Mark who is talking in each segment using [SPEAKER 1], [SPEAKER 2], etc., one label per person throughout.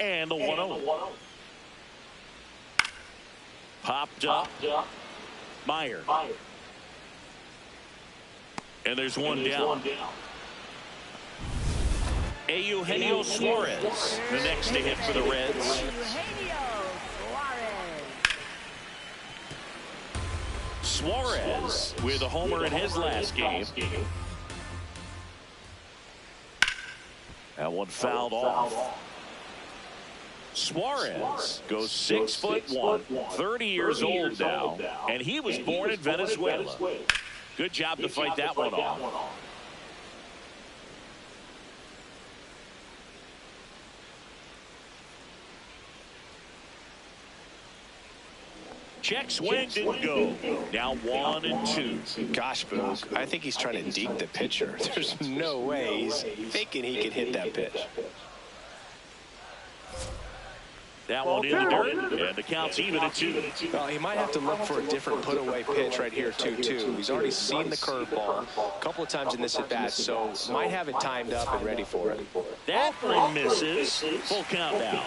[SPEAKER 1] And the 1-0. Popped up. Meyer. And there's one down. Eugenio Suarez, the next to hit for the Reds. Suarez with a homer in his last game. That one fouled off. Suarez goes 6'1", 30 years old now, and he was born in Venezuela. Good job to fight that one off. Check swing didn't go. Now 1-2.
[SPEAKER 2] Gosh, Boog, I think he's trying to deke the pitcher. There's no way he's thinking he can hit that pitch.
[SPEAKER 1] That one in the dirt, and the count's even at 2.
[SPEAKER 2] Well, he might have to look for a different put-away pitch right here, 2-2. He's already seen the curveball a couple of times in this at-bat, so might have it timed up and ready for it.
[SPEAKER 1] That one misses. Full count now.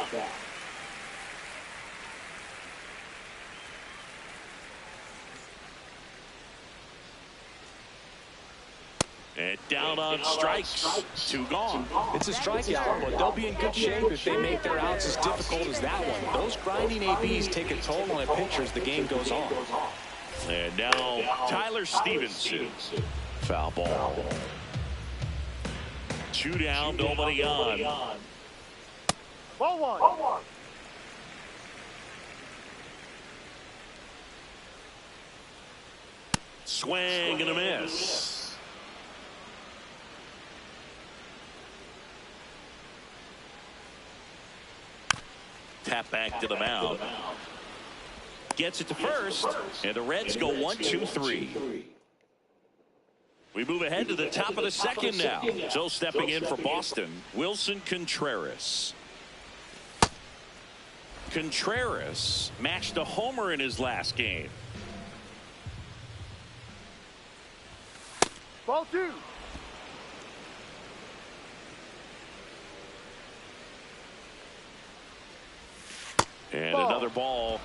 [SPEAKER 1] And down on strikes. 2 gone.
[SPEAKER 2] It's a strikeout, but they'll be in good shape if they make their outs as difficult as that one. Those grinding ABs take a toll on a pitcher as the game goes on.
[SPEAKER 1] And now Tyler Stevenson. Foul ball. 2 down, nobody on.
[SPEAKER 3] Ball 1.
[SPEAKER 1] Swing and a miss. Tap back to the mound. Gets it to first, and the Reds go 1-2-3. We move ahead to the top of the second now. So stepping in for Boston, Wilson Contreras. Contreras matched a homer in his last game.
[SPEAKER 3] Ball 2.
[SPEAKER 1] And another ball.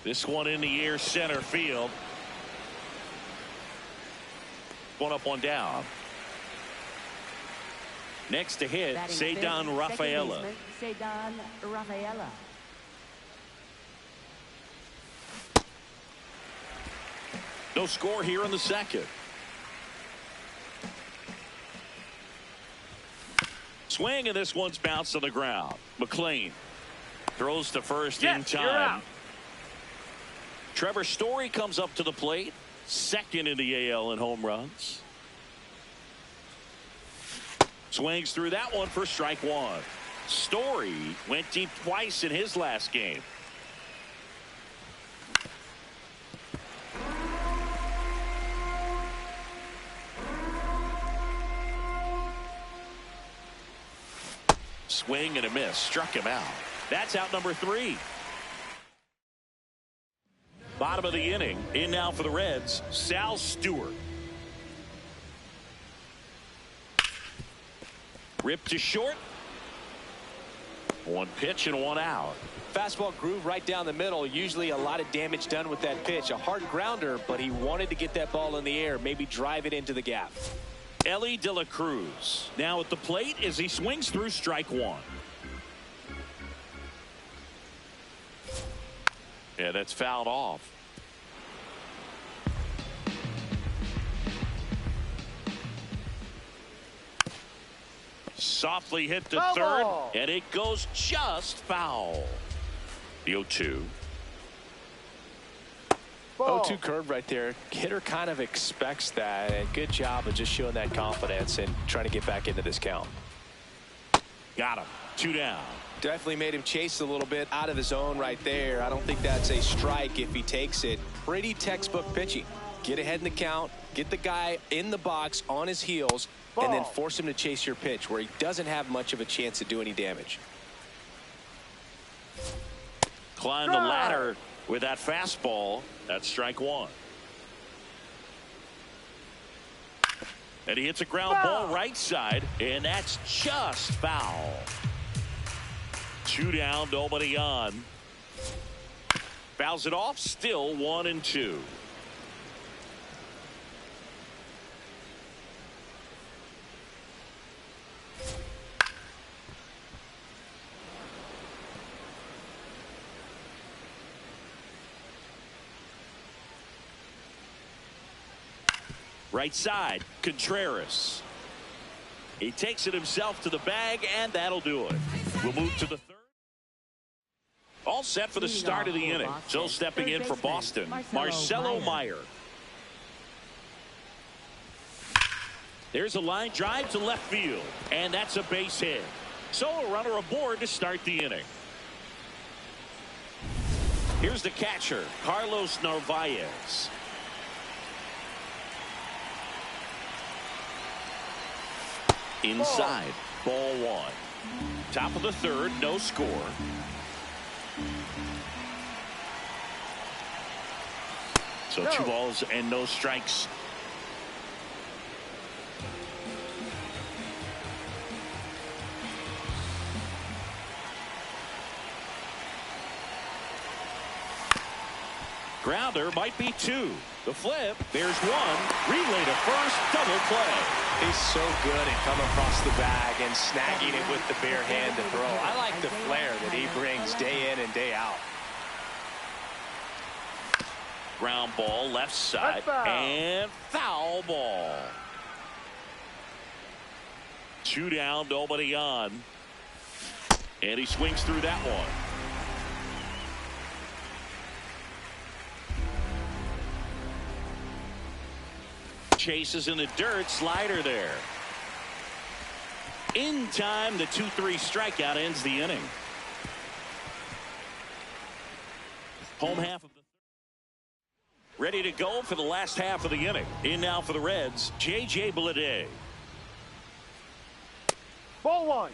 [SPEAKER 1] This one in the air, center field. One up, one down. Next to hit, Ceddanne Rafaela.
[SPEAKER 4] Ceddanne Rafaela.
[SPEAKER 1] No score here in the second. Swing, and this one's bounced on the ground. McLean throws to first in time. Trevor Story comes up to the plate, second in the AL in home runs. Swings through that one for strike 1. Story went deep twice in his last game. Swing and a miss. Struck him out. That's out number 3. Bottom of the inning. In now for the Reds, Sal Stewart. Ripped to short. 1 pitch and 1 out.
[SPEAKER 2] Fastball groove right down the middle. Usually a lot of damage done with that pitch. A hard grounder, but he wanted to get that ball in the air, maybe drive it into the gap.
[SPEAKER 1] Ellie De La Cruz now at the plate as he swings through strike 1. Yeah, that's fouled off. Softly hit to third, and it goes just foul. The 0-2.
[SPEAKER 2] 0-2 curve right there. Hitter kind of expects that, and good job of just showing that confidence and trying to get back into this count.
[SPEAKER 1] Got him. 2 down.
[SPEAKER 2] Definitely made him chase a little bit out of his zone right there. I don't think that's a strike if he takes it. Pretty textbook pitching. Get ahead in the count, get the guy in the box on his heels, and then force him to chase your pitch where he doesn't have much of a chance to do any damage.
[SPEAKER 1] Climb the ladder with that fastball. That's strike 1. And he hits a ground ball right side, and that's just foul. 2 down, nobody on. Fouls it off, still 1-2. Right side, Contreras. He takes it himself to the bag, and that'll do it. We'll move to the third. All set for the start of the inning. So stepping in for Boston, Marcelo Meyer. There's a line drive to left field, and that's a base hit. So a runner aboard to start the inning. Here's the catcher, Carlos Narvaez. Inside, ball 1. Top of the third, no score. So 2 balls and no strikes. Grounder might be 2. The flip, there's 1. Relay to first, double play.
[SPEAKER 2] He's so good at coming across the bag and snagging it with the bare hand to throw. I like the flair that he brings day in and day out.
[SPEAKER 1] Ground ball left side and foul ball. 2 down, nobody on. And he swings through that one. Chases in the dirt, slider there. In time, the 2-3 strikeout ends the inning. Home half of the ready to go for the last half of the inning. In now for the Reds, J.J. Bleday.
[SPEAKER 3] Ball 1.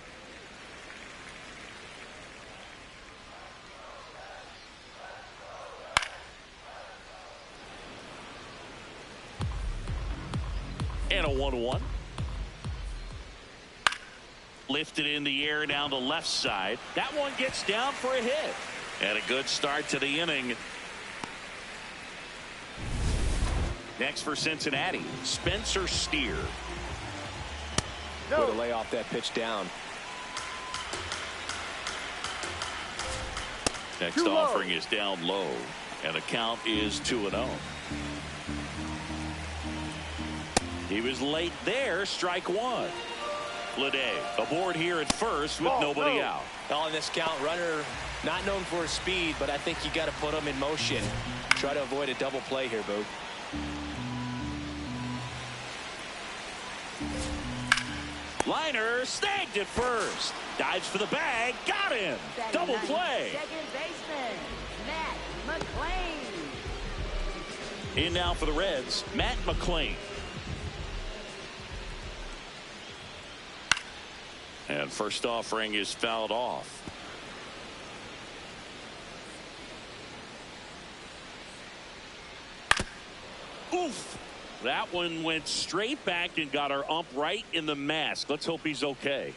[SPEAKER 1] And a 1-1. Lifted in the air down the left side. That one gets down for a hit. And a good start to the inning. Next for Cincinnati, Spencer Steer.
[SPEAKER 2] Way to lay off that pitch down.
[SPEAKER 1] Next offering is down low. And the count is 2-0. He was late there, strike 1. Bleday aboard here at first with nobody out.
[SPEAKER 2] On this count, runner not known for his speed, but I think you got to put him in motion. Try to avoid a double play here, Boo.
[SPEAKER 1] Liner snagged at first. Dives for the bag, got him. Double play.
[SPEAKER 4] Second baseman, Matt McLain.
[SPEAKER 1] In now for the Reds, Matt McLain. And first offering is fouled off. Oof. That one went straight back and got our ump right in the mask. Let's hope he's okay.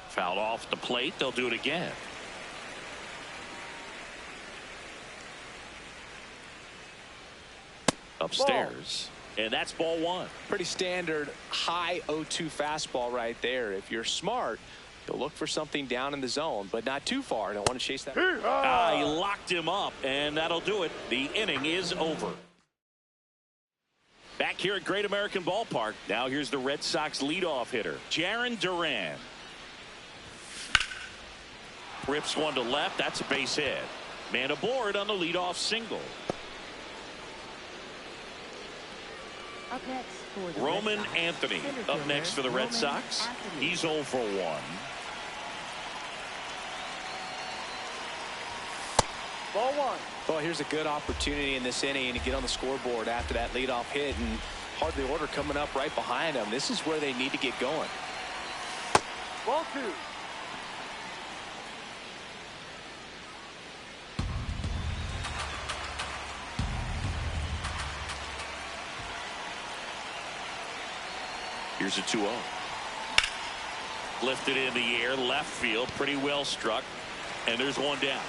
[SPEAKER 1] Fouled off the plate. They'll do it again. Upstairs. And that's ball 1.
[SPEAKER 2] Pretty standard high 0-2 fastball right there. If you're smart, you'll look for something down in the zone, but not too far. Don't want to chase that.
[SPEAKER 1] He locked him up, and that'll do it. The inning is over. Back here at Great American Ballpark. Now here's the Red Sox leadoff hitter, Jarren Duran. Rips one to left. That's a base hit. Man aboard on the leadoff single.
[SPEAKER 4] Up next for the
[SPEAKER 1] Roman
[SPEAKER 4] Red Sox,
[SPEAKER 1] Anthony
[SPEAKER 4] center
[SPEAKER 1] up next for the
[SPEAKER 4] fielder
[SPEAKER 1] Red Sox.
[SPEAKER 4] Anthony.
[SPEAKER 1] He's 0 for 1.
[SPEAKER 3] Ball 1.
[SPEAKER 2] Well, here's a good opportunity in this inning to get on the scoreboard after that leadoff hit, and hardly order coming up right behind them. This is where they need to get going.
[SPEAKER 3] Ball 2.
[SPEAKER 1] Here's a 2-0. Lifted in the air, left field, pretty well struck, and there's one down.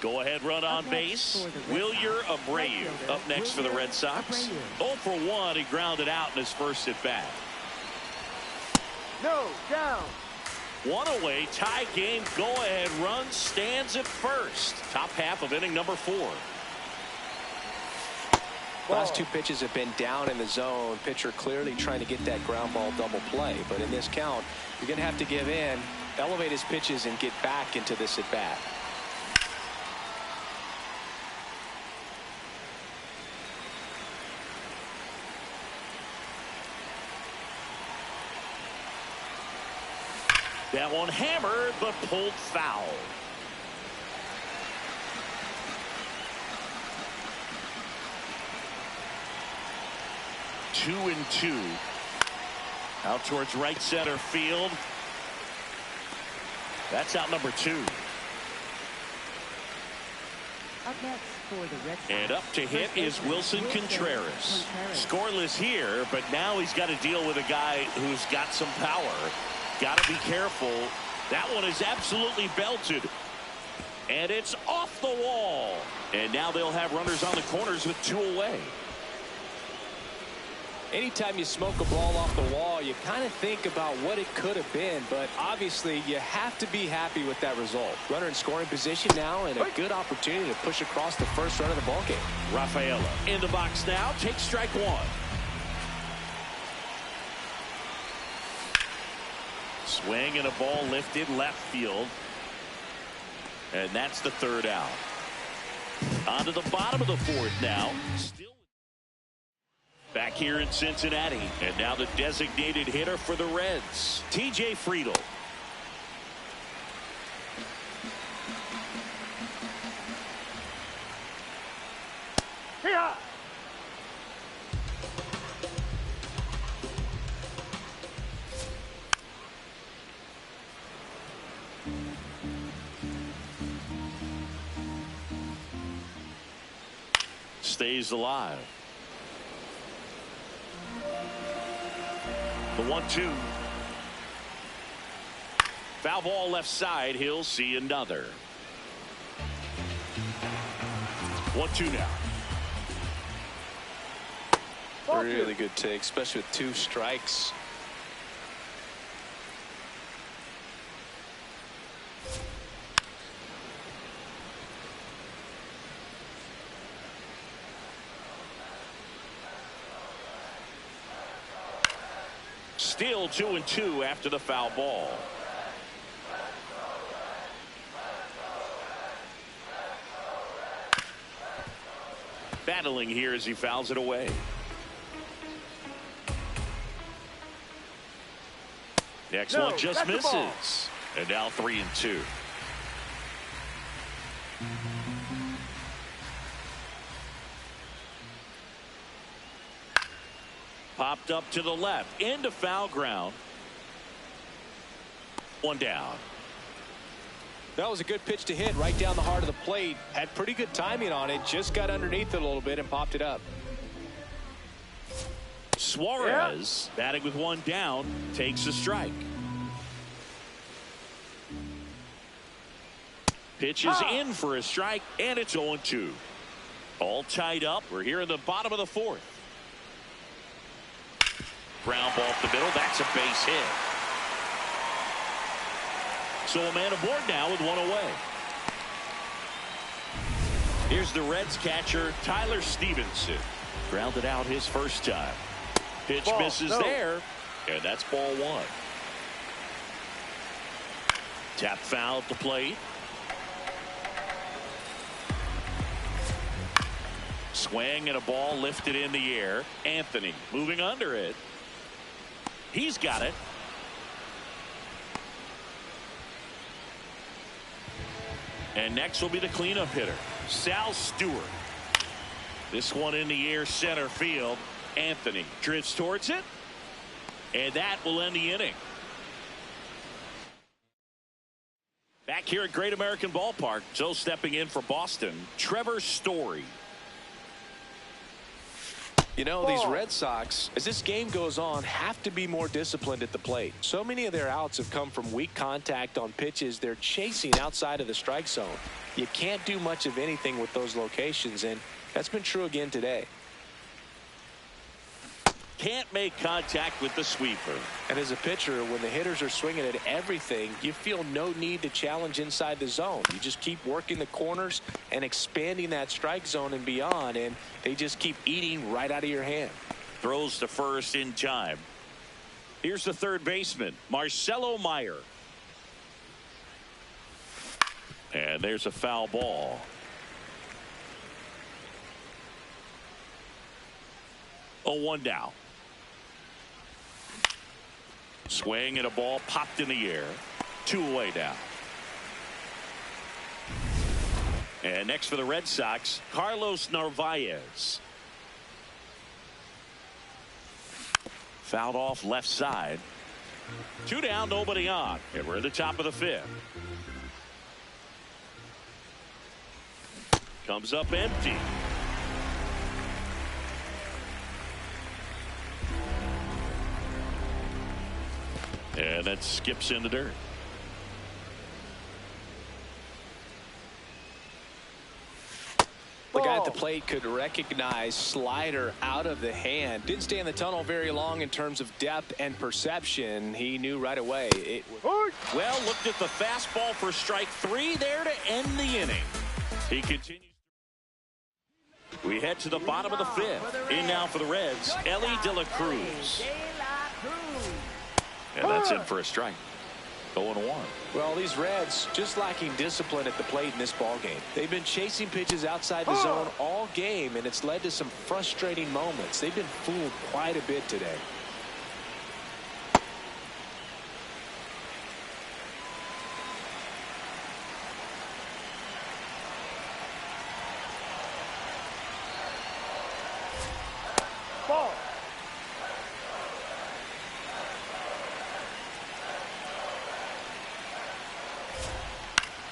[SPEAKER 1] Go ahead run on base. Wilyer Abreu up next for the Red Sox. 0 for 1. He grounded out in his first at bat.
[SPEAKER 3] No, down.
[SPEAKER 1] One away, tie game, go ahead run stands at first. Top half of inning number 4.
[SPEAKER 2] Last 2 pitches have been down in the zone. Pitcher clearly trying to get that ground ball double play. But in this count, you're going to have to give in, elevate his pitches, and get back into this at bat.
[SPEAKER 1] That one hammered, but pulled foul. Two and 2. Out towards right center field. That's out number 2.
[SPEAKER 4] Up next for the Red Sox.
[SPEAKER 1] And up to hit is Wilson Contreras. Scoreless here, but now he's got to deal with a guy who's got some power. Got to be careful. That one is absolutely belted. And it's off the wall. And now they'll have runners on the corners with 2 away.
[SPEAKER 2] Anytime you smoke a ball off the wall, you kind of think about what it could have been, but obviously you have to be happy with that result. Runner in scoring position now, and a good opportunity to push across the first run of the ball game.
[SPEAKER 1] Rafaela in the box now, takes strike 1. Swing and a ball lifted left field. And that's the 3rd out. On to the bottom of the 4th now. Still back here in Cincinnati. And now the designated hitter for the Reds, TJ Friedl.
[SPEAKER 3] Yeah.
[SPEAKER 1] Stays alive. The 1-2. Foul ball left side. He'll see another. 1-2 now.
[SPEAKER 2] Really good take, especially with 2 strikes.
[SPEAKER 1] Still 2-2 after the foul ball. Battling here as he fouls it away. Next one just misses. And now 3-2. Popped up to the left into foul ground. 1 down.
[SPEAKER 2] That was a good pitch to hit right down the heart of the plate. Had pretty good timing on it. Just got underneath it a little bit and popped it up.
[SPEAKER 1] Suarez batting with 1 down takes a strike. Pitch is in for a strike, and it's 0-2. All tied up. We're here in the bottom of the 4th. Ground ball up the middle. That's a base hit. So a man aboard now with 1 away. Here's the Reds catcher, Tyler Stevenson. Grounded out his first time. Pitch misses there, and that's ball 1. Tap foul at the plate. Swing and a ball lifted in the air. Anthony moving under it. He's got it. And next will be the cleanup hitter, Sal Stewart. This one in the air, center field. Anthony drifts towards it, and that will end the inning. Back here at Great American Ballpark, so stepping in for Boston, Trevor Story.
[SPEAKER 2] You know, these Red Sox, as this game goes on, have to be more disciplined at the plate. So many of their outs have come from weak contact on pitches they're chasing outside of the strike zone. You can't do much of anything with those locations, and that's been true again today.
[SPEAKER 1] Can't make contact with the sweeper.
[SPEAKER 2] And as a pitcher, when the hitters are swinging at everything, you feel no need to challenge inside the zone. You just keep working the corners and expanding that strike zone and beyond, and they just keep eating right out of your hand.
[SPEAKER 1] Throws to first in time. Here's the third baseman, Marcelo Meyer. And there's a foul ball. 0-1 now. Swing and a ball popped in the air. 2 away now. And next for the Red Sox, Carlos Narvaez. Fouled off left side. 2 down, nobody on. And we're at the top of the 5th. Comes up empty. And that skips in the dirt.
[SPEAKER 2] The guy at the plate could recognize slider out of the hand. Didn't stay in the tunnel very long in terms of depth and perception. He knew right away it was.
[SPEAKER 1] Well, looked at the fastball for strike 3 there to end the inning. He continues. We head to the bottom of the 5th. In now for the Reds, Ellie De La Cruz. And that's in for a strike. 0-1.
[SPEAKER 2] Well, these Reds just lacking discipline at the plate in this ball game. They've been chasing pitches outside the zone all game, and it's led to some frustrating moments. They've been fooled quite a bit today.
[SPEAKER 3] Ball.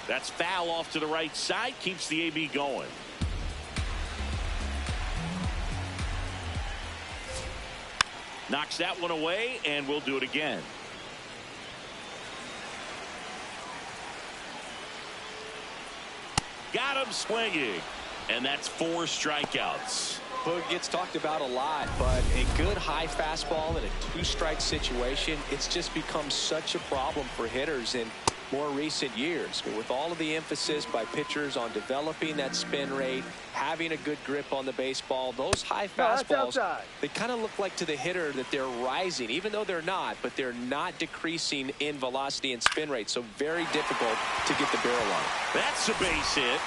[SPEAKER 1] That's foul off to the right side. Keeps the AB going. Knocks that one away, and we'll do it again. Got him swinging. And that's 4 strikeouts.
[SPEAKER 2] Boog gets talked about a lot, but a good high fastball in a 2-strike situation, it's just become such a problem for hitters in more recent years. But with all of the emphasis by pitchers on developing that spin rate, having a good grip on the baseball, those high fastballs, they kind of look like to the hitter that they're rising, even though they're not, but they're not decreasing in velocity and spin rate. So very difficult to get the barrel on.
[SPEAKER 1] That's a base hit.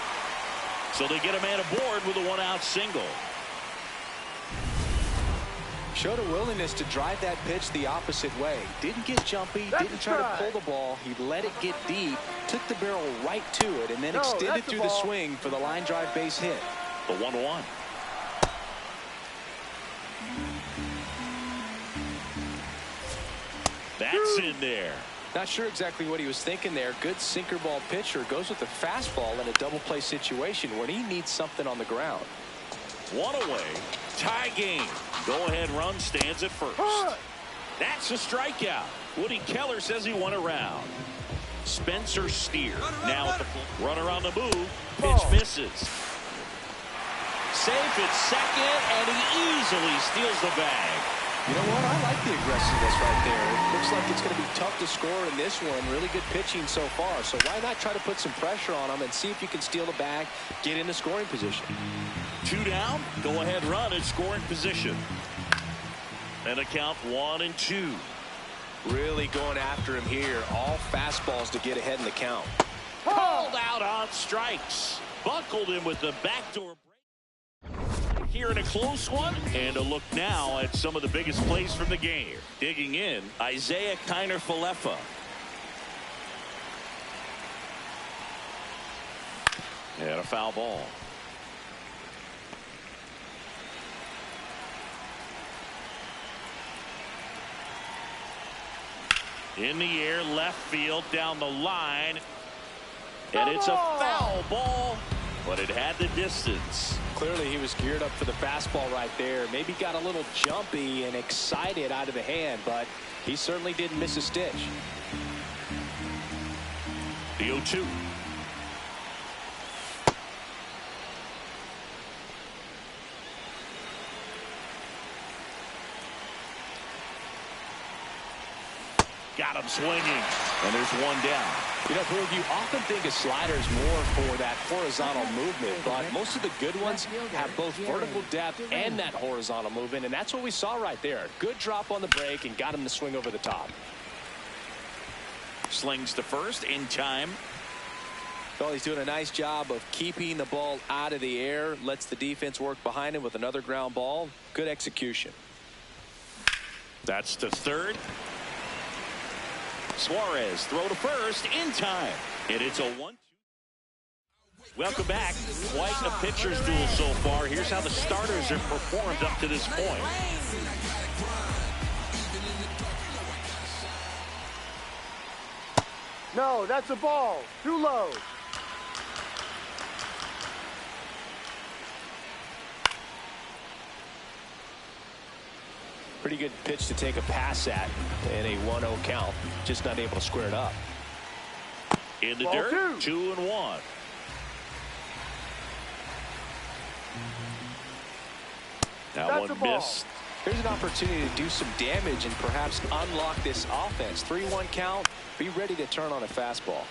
[SPEAKER 1] So they get a man aboard with a 1-out single.
[SPEAKER 2] Showed a willingness to drive that pitch the opposite way. Didn't get jumpy, didn't try to pull the ball. He let it get deep, took the barrel right to it, and then extended through the swing for the line drive base hit.
[SPEAKER 1] The 1-1. That's in there.
[SPEAKER 2] Not sure exactly what he was thinking there. Good sinker ball pitcher goes with the fastball in a double play situation when he needs something on the ground.
[SPEAKER 1] 1 away. Tie game. Go-ahead run stands at first. That's a strikeout. Woody Keller says he won a round. Spencer Steer now at the runner on the move. Pitch misses. Safe at second, and he easily steals the bag.
[SPEAKER 2] You know what? I like the aggressiveness right there. It looks like it's going to be tough to score in this one. Really good pitching so far. So why not try to put some pressure on him and see if you can steal the bag, get into scoring position.
[SPEAKER 1] 2 down. Go ahead run in scoring position. And a count 1-2.
[SPEAKER 2] Really going after him here. All fastballs to get ahead in the count.
[SPEAKER 1] Called out on strikes. Buckled him with the backdoor break. Here in a close one, and a look now at some of the biggest plays from the game. Digging in, Isaiah Kiner-Falefa. And a foul ball. In the air, left field, down the line. And it's a foul ball. but it had the distance.
[SPEAKER 2] Clearly he was geared up for the fastball right there. Maybe got a little jumpy and excited out of the hand, but he certainly didn't miss a stitch.
[SPEAKER 1] The 0-2. Got him swinging, and there's one down.
[SPEAKER 2] You know, Boog, you often think a slider is more for that horizontal movement, but most of the good ones have both vertical depth and that horizontal movement, and that's what we saw right there. Good drop on the break and got him to swing over the top.
[SPEAKER 1] Slings to first in time.
[SPEAKER 2] Well, he's doing a nice job of keeping the ball out of the air, lets the defense work behind him with another ground ball. Good execution.
[SPEAKER 1] That's to third. Suarez throw to first in time, and it's a 1-2. Welcome back. Quite a pitcher's duel so far. Here's how the starters have performed up to this point.
[SPEAKER 3] No, that's a ball. Too low.
[SPEAKER 2] Pretty good pitch to take a pass at in a 1-0 count. Just not able to square it up.
[SPEAKER 1] In the
[SPEAKER 3] Ball
[SPEAKER 1] dirt,
[SPEAKER 3] 2.
[SPEAKER 1] 2-1. That one missed.
[SPEAKER 2] Here's an opportunity to do some damage and perhaps unlock this offense. 3-1 count. Be ready to turn on a fastball.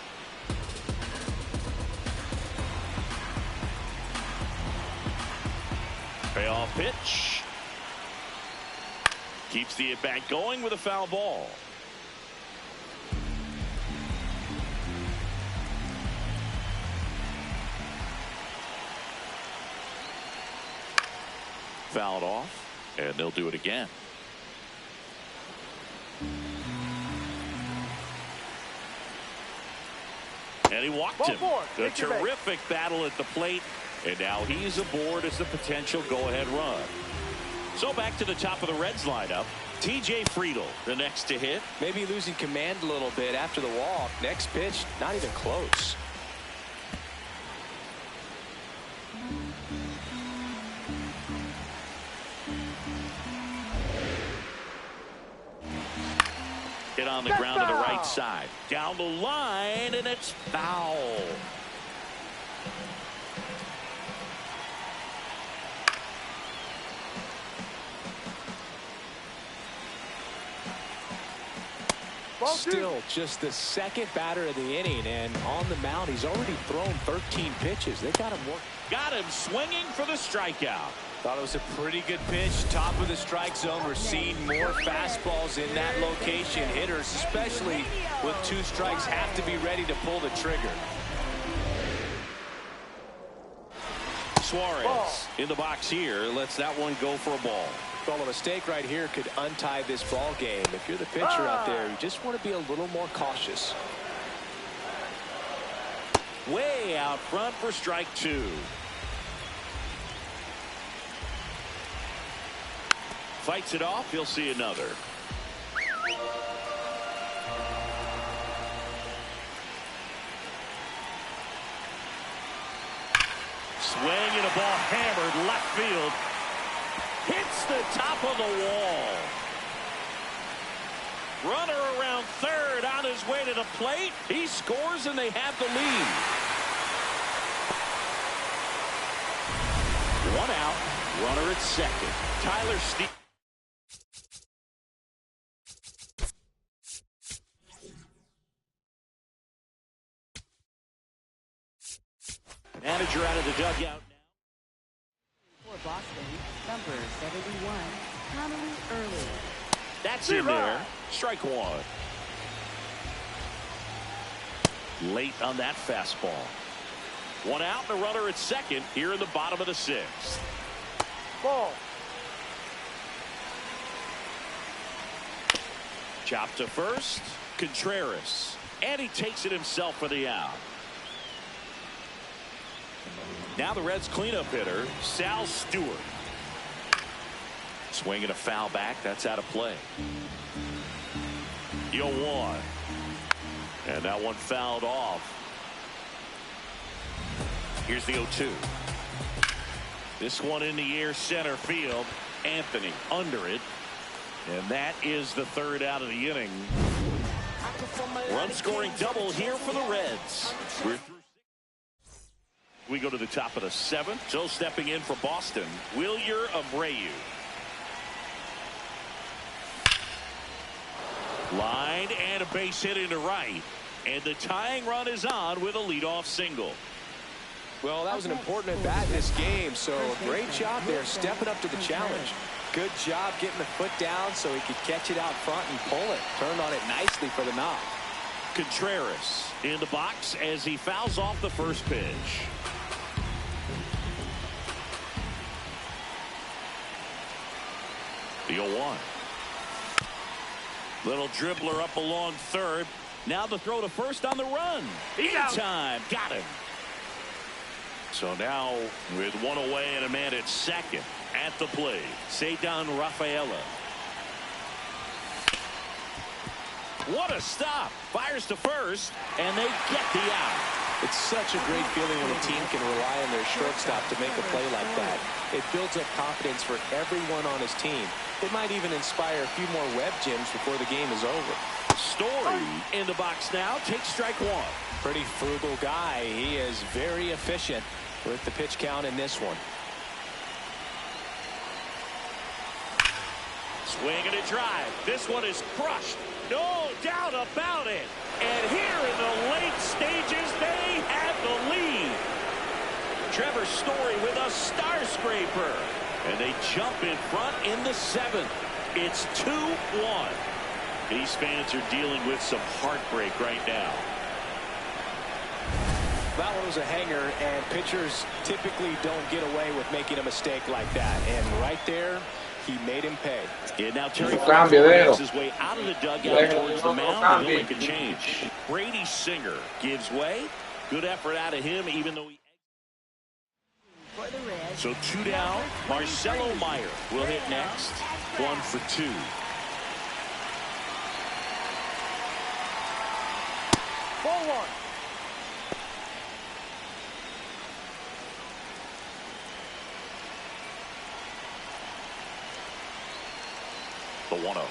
[SPEAKER 1] Payoff pitch. Keeps the at-bat going with a foul ball. Fouled off, and they'll do it again. And he walked him. A terrific battle at the plate, and now he's aboard as the potential go-ahead run. So back to the top of the Reds lineup. T.J. Friedl, the next to hit.
[SPEAKER 2] Maybe losing command a little bit after the walk. Next pitch, not even close.
[SPEAKER 1] Hit on the ground to the right side. Down the line, and it's foul.
[SPEAKER 2] Still just the second batter of the inning, and on the mound he's already thrown 13 pitches. They got him working.
[SPEAKER 1] Got him swinging for the strikeout.
[SPEAKER 2] Thought it was a pretty good pitch. Top of the strike zone. We're seeing more fastballs in that location. Hitters, especially with 2 strikes, have to be ready to pull the trigger.
[SPEAKER 1] Suarez in the box here. Lets that one go for a ball.
[SPEAKER 2] Well, a mistake right here could untie this ball game. If you're the pitcher out there, you just want to be a little more cautious.
[SPEAKER 1] Way out front for strike 2. Fights it off. He'll see another. Swing and a ball hammered left field. Hits the top of the wall. Runner around third on his way to the plate. He scores and they have the lead. 1 out. Runner at second. Tyler Steve. Manager out of the dugout now.
[SPEAKER 4] For Boston, number 71, Connolly Early.
[SPEAKER 1] That's in there. Strike 1. Late on that fastball. 1 out and a runner at second here in the bottom of the 6th.
[SPEAKER 3] Ball.
[SPEAKER 1] Chop to first. Contreras. And he takes it himself for the out. Now the Reds cleanup hitter, Sal Stewart. Swinging a foul back. That's out of play. 0-1. And that one fouled off. Here's the 0-2. This one in the air, center field. Anthony under it. And that is the third out of the inning. Run scoring double here for the Reds. We're through. We go to the top of the seventh. So stepping in for Boston, Wilyer Abreu. Line and a base hit into right. And the tying run is on with a leadoff single.
[SPEAKER 2] Well, that was an important at bat in this game, so a great job there stepping up to the challenge. Good job getting the foot down so he could catch it out front and pull it. Turned on it nicely for the knock.
[SPEAKER 1] Contreras in the box as he fouls off the first pitch. The 0-1. Little dribbler up along third. Now the throw to first on the run. In time. Got him. So now with one away and a man at second at the plate, Cedar Rafaela. What a stop. Fires to first, and they get the out.
[SPEAKER 2] It's such a great feeling when a team can rely on their shortstop to make a play like that. It builds up confidence for everyone on his team. It might even inspire a few more web gyms before the game is over.
[SPEAKER 1] Story in the box now. Takes strike one.
[SPEAKER 2] Pretty frugal guy. He is very efficient with the pitch count in this one.
[SPEAKER 1] Swing and a drive. This one is crushed. No doubt about it. And here in the late stages, they have the lead. Trevor Story with a star scraper. And they jump in front in the seventh. It's 2-1. These fans are dealing with some heartbreak right now.
[SPEAKER 2] That one was a hanger, and pitchers typically don't get away with making a mistake like that. And right there, he made him pay.
[SPEAKER 1] And now Terry makes his way out of the dugout towards the mound to make a change. Brady Singer gives way. Good effort out of him, even though he... So 2 down. Marcelo Meyer will hit next. 1 for 2.
[SPEAKER 3] Ball 1.
[SPEAKER 1] The 1-0.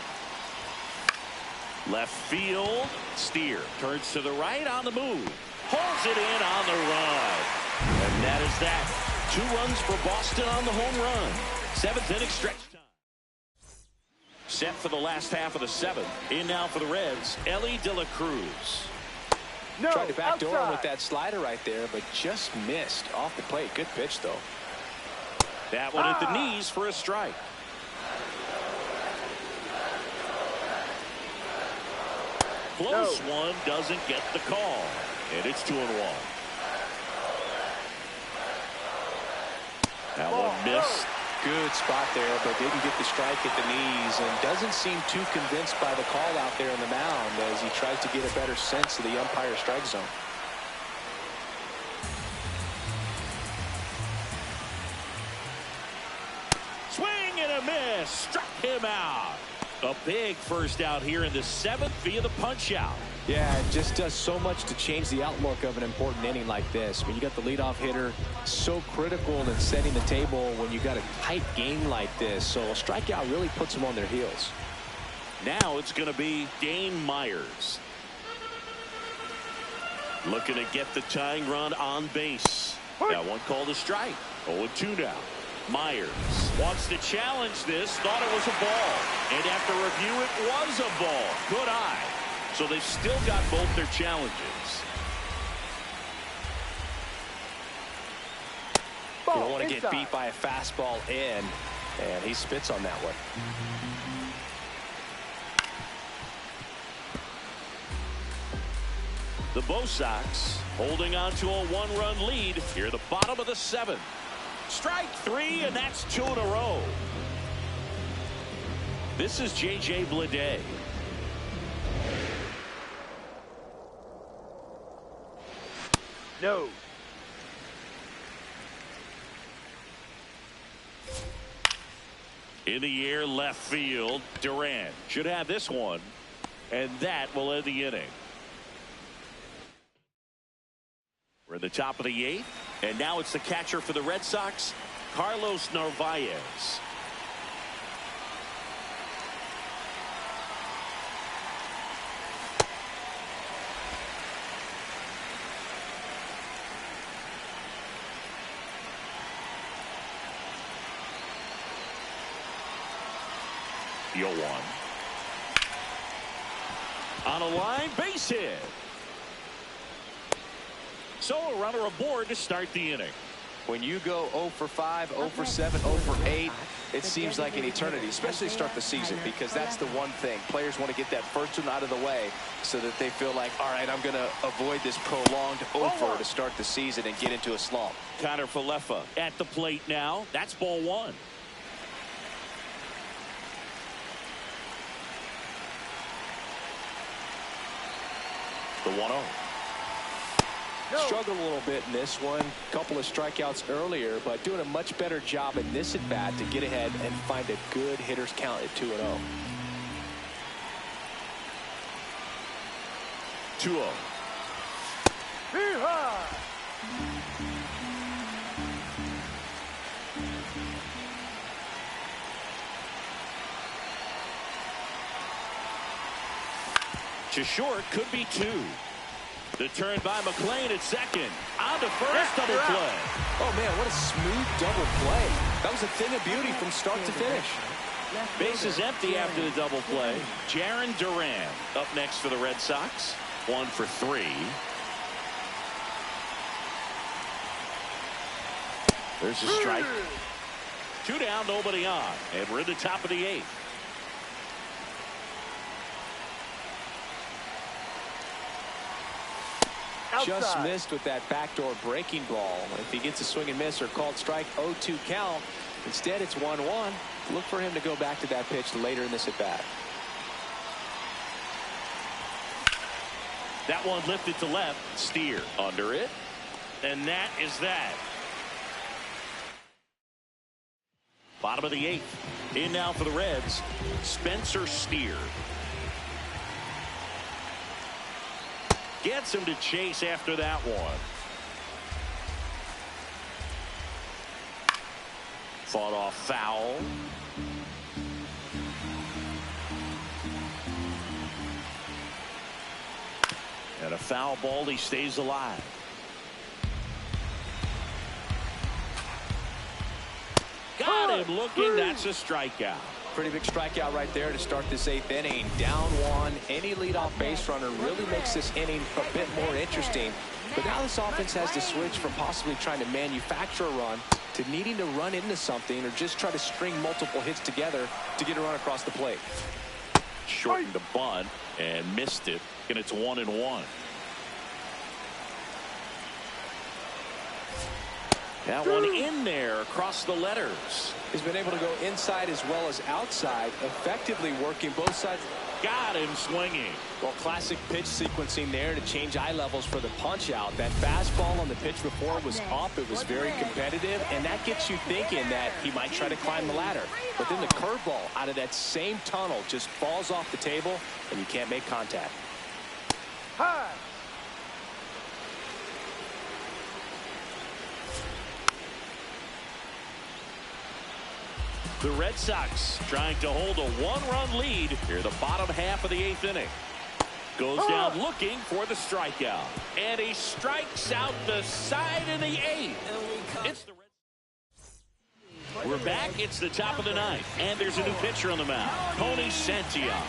[SPEAKER 1] Left field. Steer turns to the right on the move. Holds it in on the run. And that is that. 2 runs for Boston on the home run. 7th inning stretch time. Set for the last half of the 7th. In now for the Reds, Ellie De La Cruz.
[SPEAKER 3] No,
[SPEAKER 2] tried to backdoor him
[SPEAKER 3] outside.
[SPEAKER 2] with that slider right there, but just missed off the plate. Good pitch, though.
[SPEAKER 1] That one at the knees for a strike. Close one doesn't get the call. And it's 2-1. That one missed.
[SPEAKER 2] Good spot there, but didn't get the strike at the knees, and doesn't seem too convinced by the call out there on the mound as he tries to get a better sense of the umpire strike zone.
[SPEAKER 1] Swing and a miss. Struck him out. A big first out here in the 7th via the punch out.
[SPEAKER 2] Yeah, it just does so much to change the outlook of an important inning like this. When you got the leadoff hitter, so critical in setting the table when you got a tight game like this. So a strikeout really puts them on their heels.
[SPEAKER 1] Now it's going to be Dane Myers. Looking to get the tying run on base. That one called a strike. 0-2 now. Myers wants to challenge this. Thought it was a ball. And after review, it was a ball. Good eye. So they've still got both their challenges.
[SPEAKER 2] You don't want to get beat by a fastball in, and he spits on that one.
[SPEAKER 1] The Bo Sox holding on to a 1-run lead here at the bottom of the 7th. Strike 3, and that's 2 in a row. This is J.J. Bleday.
[SPEAKER 3] No.
[SPEAKER 1] In the air, left field. Durant should have this one, and that will end the inning. in the top of the 8th. And now it's the catcher for the Red Sox, Carlos Narvaez. The 0-1. On a line, base hit. So a runner aboard to start the inning.
[SPEAKER 2] When you go 0 for 5, 0 for 7, 0 for 8, it seems like an eternity, especially to start the season, because that's the one thing. Players want to get that first one out of the way so that they feel like, all right, I'm going to avoid this prolonged 0 for to start the season and get into a slump.
[SPEAKER 1] Connor Falefa at the plate now. That's ball 1. The 1-0.
[SPEAKER 2] Struggled a little bit in this one. Couple of strikeouts earlier, but doing a much better job in this at bat to get ahead and find a good hitter's count at 2-0.
[SPEAKER 1] 2-0. To short, could be 2. The turn by McClain at second. On to first, double play.
[SPEAKER 2] Oh, man, what a smooth double play. That was a thing of beauty from start to finish.
[SPEAKER 1] Base is empty after the double play. Jarren Duran up next for the Red Sox. 1 for 3. There's a strike. 2 down, nobody on. And we're in the top of the 8th.
[SPEAKER 2] Just missed with that backdoor breaking ball. If he gets a swing and miss or called strike, 0-2 count. Instead, it's 1-1. Look for him to go back to that pitch later in this at bat.
[SPEAKER 1] That one lifted to left. Steer under it. And that is that. Bottom of the 8th. In now for the Reds, Spencer Steer. Gets him to chase after that one. Fought off foul. And a foul ball, he stays alive. Got him looking. That's a strikeout.
[SPEAKER 2] Pretty big strikeout right there to start this 8th inning. Down 1. Any leadoff base runner really makes this inning a bit more interesting. But now this offense has to switch from possibly trying to manufacture a run to needing to run into something or just try to string multiple hits together to get a run across the plate.
[SPEAKER 1] Shortened the bunt and missed it, and it's 1-1. That one in there across the letters.
[SPEAKER 2] He's been able to go inside as well as outside, effectively working both sides.
[SPEAKER 1] Got him swinging.
[SPEAKER 2] Well, classic pitch sequencing there to change eye levels for the punch out. That fastball on the pitch before was up. It was very competitive, and that gets you thinking that he might try to climb the ladder. But then the curveball out of that same tunnel just falls off the table, and you can't make contact.
[SPEAKER 3] High.
[SPEAKER 1] The Red Sox trying to hold a 1-run lead here the bottom half of the 8th inning. Goes down looking for the strikeout. And he strikes out the side in the 8th. It's the Red. We're back. It's the top of the 9th. And there's a new pitcher on the mound. Tony Santillan,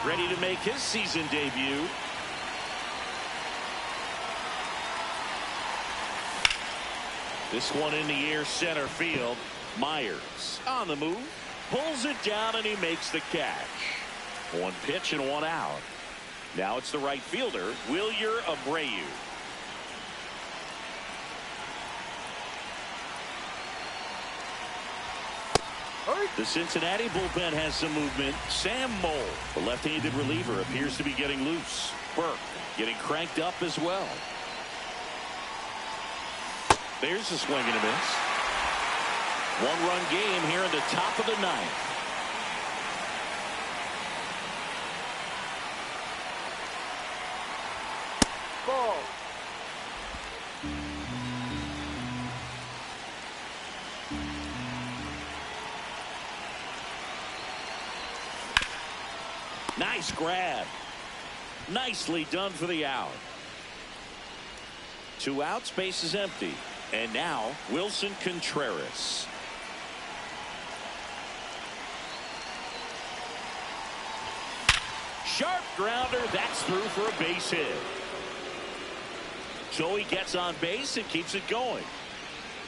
[SPEAKER 1] ready to make his season debut. This one in the air center field. Myers on the move, pulls it down, and he makes the catch. 1 pitch and 1 out. Now it's the right fielder, Wilyer Abreu. The Cincinnati bullpen has some movement. Sam Mole, the left-handed reliever, appears to be getting loose. Burke getting cranked up as well. There's a swing and a miss. 1-run game here in the top of the 9th.
[SPEAKER 3] Ball.
[SPEAKER 1] Nice grab. Nicely done for the out. 2 outs, base is empty. And now Wilson Contreras. Sharp grounder. That's through for a base hit. So he gets on base and keeps it going.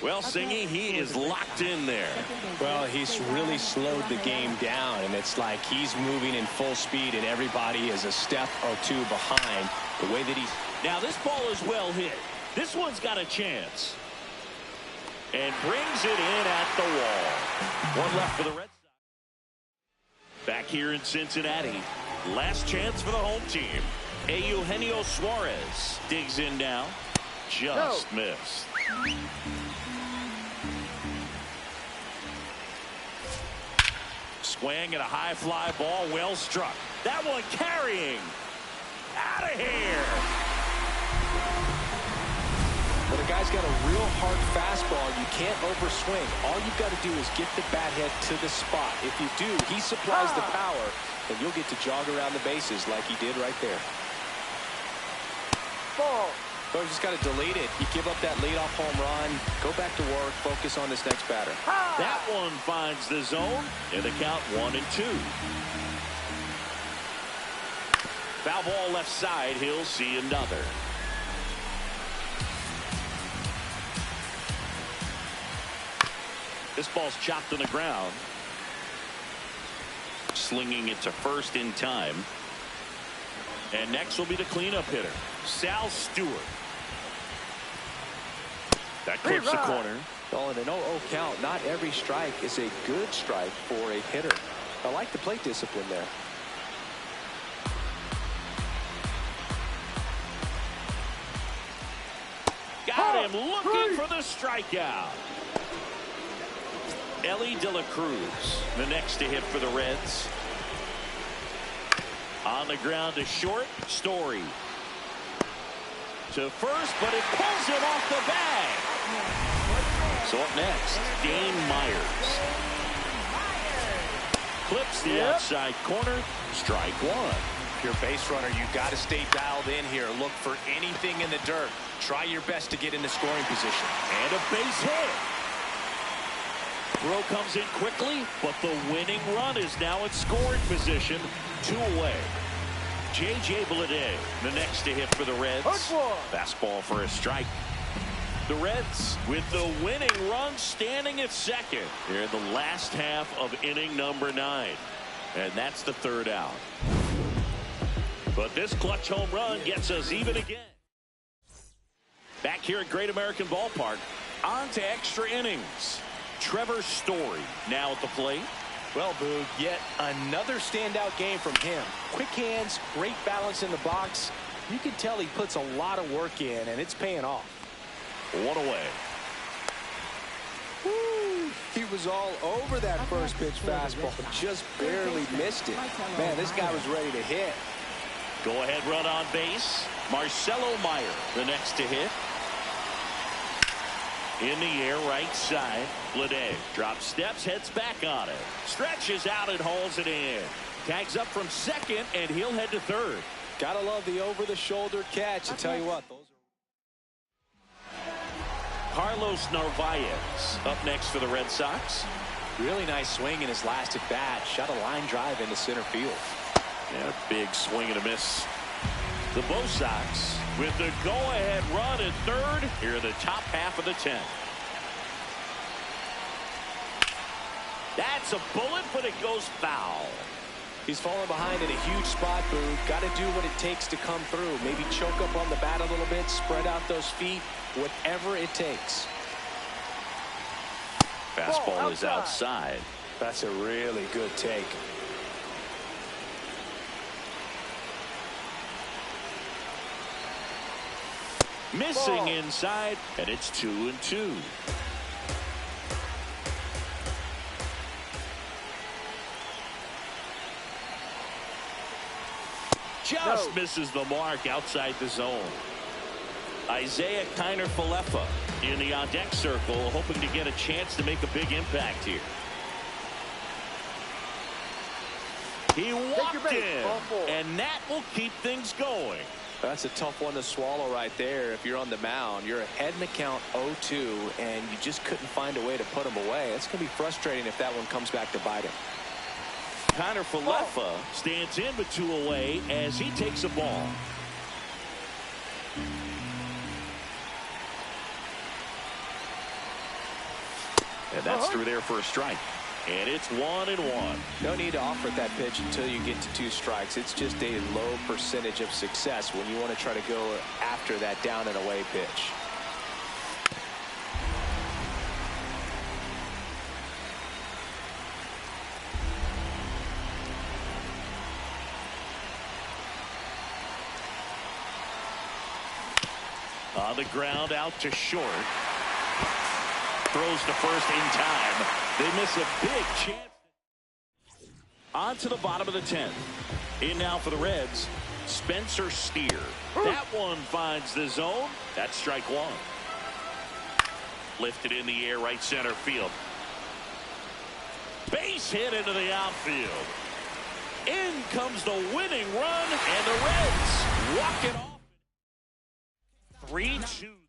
[SPEAKER 1] Well, Singy, he is locked in there.
[SPEAKER 2] Well, he's really slowed the game down, and it's like he's moving in full speed, and everybody is a step or two behind the way that he's.
[SPEAKER 1] Now, this ball is well hit. This one's got a chance. And brings it in at the wall. 1 left for the Red Sox. Back here in Cincinnati. Last chance for the home team. Eugenio Suarez digs in now. Just missed. Swing and a high fly ball, well struck. That one carrying. Out of here.
[SPEAKER 2] When a guy's got a real hard fastball, you can't overswing. All you've got to do is get the bat head to the spot. If you do, he supplies the power, and you'll get to jog around the bases like he did right there.
[SPEAKER 3] Ball.
[SPEAKER 2] So you just got to delete it. You give up that leadoff home run, go back to work, focus on this next batter.
[SPEAKER 1] That one finds the zone, and the count 1-2. Foul ball left side. He'll see another. This ball's chopped on the ground. Slinging it to first in time. And next will be the cleanup hitter, Sal Stewart. That clips the corner.
[SPEAKER 2] Well, in an 0-0 count, not every strike is a good strike for a hitter. I like the plate discipline there.
[SPEAKER 1] Got him looking for the strikeout. Ellie De La Cruz, the next to hit for the Reds. On the ground to short, Story. To first, but it pulls him off the bag. So up next, Dane Myers. Clips the outside corner, strike 1.
[SPEAKER 2] If you're a base runner, you got to stay dialed in here. Look for anything in the dirt. Try your best to get into scoring position.
[SPEAKER 1] And a base hit. Throw comes in quickly, but the winning run is now in scoring position. 2 away. J.J. Bleday, the next to hit for the Reds. Fastball for a strike. The Reds with the winning run standing at second here in the last half of inning number 9. And that's the 3rd out. But this clutch home run gets us even again. Back here at Great American Ballpark, on to extra innings. Trevor Story now at the plate.
[SPEAKER 2] Well, Boog, yet another standout game from him. Quick hands, great balance in the box. You can tell he puts a lot of work in, and it's paying off.
[SPEAKER 1] 1 away.
[SPEAKER 2] Woo, he was all over that first pitch fastball, just barely missed it. Man, this guy was ready to hit.
[SPEAKER 1] Go ahead run on base. Marcelo Meyer, the next to hit. In the air, right side. Bleday drops steps, heads back on it. Stretches out and hauls it in. Tags up from second, and he'll head to third.
[SPEAKER 2] Gotta love the over-the-shoulder catch. I tell you what, those are...
[SPEAKER 1] Carlos Narvaez up next for the Red Sox.
[SPEAKER 2] Really nice swing in his last at-bat. Shot a line drive into center field.
[SPEAKER 1] And a big swing and a miss. The Bo Sox with the go-ahead run at third here in the top half of the 10th. That's a bullet, but it goes foul.
[SPEAKER 2] He's falling behind in a huge spot, Boo. Got to do what it takes to come through. Maybe choke up on the bat a little bit, spread out those feet, whatever it takes.
[SPEAKER 1] Fastball is outside.
[SPEAKER 2] That's a really good take.
[SPEAKER 1] Missing inside, and it's 2-2. Just misses the mark outside the zone. Isaiah Kiner-Falefa in the on-deck circle, hoping to get a chance to make a big impact here. He walked in, and that will keep things going.
[SPEAKER 2] That's a tough one to swallow right there. If you're on the mound, you're ahead in the count 0-2, and you just couldn't find a way to put him away. It's going to be frustrating if that one comes back to bite him.
[SPEAKER 1] Connor Falefa stands in with 2 away as he takes a ball. And that's through there for a strike. And it's 1-1.
[SPEAKER 2] No need to offer that pitch until you get to 2 strikes. It's just a low percentage of success when you want to try to go after that down and away pitch.
[SPEAKER 1] On the ground out to short. Throws to first in time. They miss a big chance. On to the bottom of the 10th. In now for the Reds, Spencer Steer. That one finds the zone. That's strike 1. Lifted in the air, right center field. Base hit into the outfield. In comes the winning run, and the Reds walk it off. 3-2.